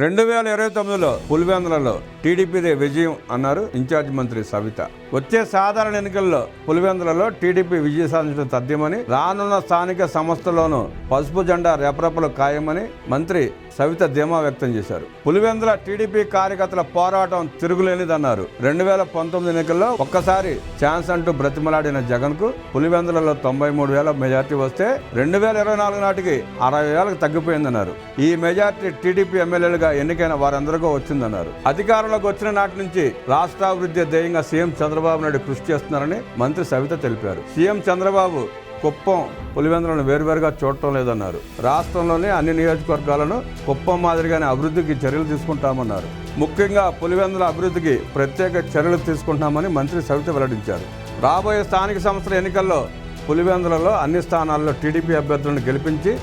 2029లో పులివెందులలో టీడీపీదే విజయం అన్నారు ఇన్ఛార్జ్ మంత్రి సవిత. వచ్చే సాధారణ ఎన్నికల్లో పులివెందులలో టీడీపీ విజయం సాధించడం తథ్యమని, రానున్న స్థానిక సంస్థల్లోనూ పసుపు జెండా రెపరెపలు ఖాయమని మంత్రి సవిత ధీమా వ్యక్తం చేశారు. పులివెందుల టీడీపీ కార్యకర్తల పోరాటం తిరుగులేనిదన్నారు. 2019 ఎన్నికల్లో ఒక్కసారి ఛాన్స్ అంటూ బ్రతిమలాడిన జగన్ కు పులివెందులలో 93,000 మెజార్టీ వస్తే 2024 నాటికి 60,000కు తగ్గిపోయిందన్నారు. ఈ మెజార్టీ టీడీపీ ఎమ్మెల్యేలుగా ఎన్నికైన వారందరికీ వచ్చిందన్నారు. అధికారంలోకి వచ్చిన నాటి నుంచి రాష్ట్రాభివృద్ధి ధ్యేయంగా సీఎం చంద్రబాబు నాయుడు కృషి చేస్తున్నారని మంత్రి సవిత తెలిపారు. సీఎం చంద్రబాబు కుప్పం, పులివెందులను వేరువేరుగా చూడటం లేదన్నారు. రాష్ట్రంలోని అన్ని నియోజకవర్గాలను కుప్పం మాదిరిగానే అభివృద్ధికి చర్యలు తీసుకుంటామన్నారు. ముఖ్యంగా పులివెందుల అభివృద్ధికి ప్రత్యేక చర్యలు తీసుకుంటామని మంత్రి సవిత వెల్లడించారు. రాబోయే స్థానిక సంస్థల ఎన్నికల్లో పులివెందులలో అన్ని స్థానాల్లో టీడీపీ అభ్యర్థులను గెలిపించి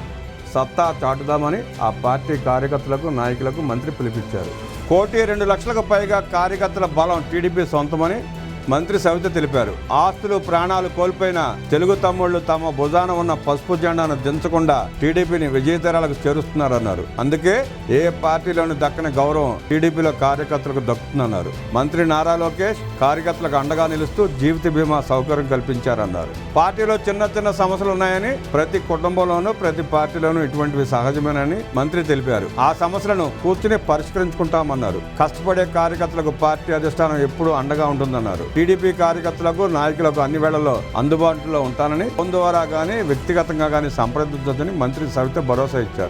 సత్తా చాటుదామని ఆ పార్టీ కార్యకర్తలకు, నాయకులకు మంత్రి పిలిపించారు. 1,02,00,000కు పైగా కార్యకర్తల బలం టీడీపీ సొంతమని మంత్రి సవిత తెలిపారు. ఆస్తులు, ప్రాణాలు కోల్పోయిన తెలుగు తమ్ముళ్లు తమ భుజాన ఉన్న పసుపు జెండాను దించకుండా టీడీపీని విజయతరాలకు చేరుస్తున్నారన్నారు. అందుకే ఏ పార్టీలోని దక్కని గౌరవం టీడీపీలో కార్యకర్తలకు దక్కుతుందన్నారు. మంత్రి నారా లోకేష్ కార్యకర్తలకు అండగా నిలుస్తూ జీవిత బీమా సౌకర్యం కల్పించారన్నారు. పార్టీలో చిన్న చిన్న సమస్యలు ఉన్నాయని, ప్రతి కుటుంబంలోనూ ప్రతి పార్టీలోనూ ఇటువంటివి సహజమేనని మంత్రి తెలిపారు. ఆ సమస్యలను కూర్చుని పరిష్కరించుకుంటామన్నారు. కష్టపడే కార్యకర్తలకు పార్టీ అధిష్టానం ఎప్పుడూ అండగా ఉంటుందన్నారు. టీడీపీ కార్యకర్తలకు, నాయకులకు అన్ని వేళల్లో అందుబాటులో ఉంటానని, ఫోన్ ద్వారా కానీ వ్యక్తిగతంగా కానీ సంప్రదించొచ్చని మంత్రి సవిత భరోసా ఇచ్చారు.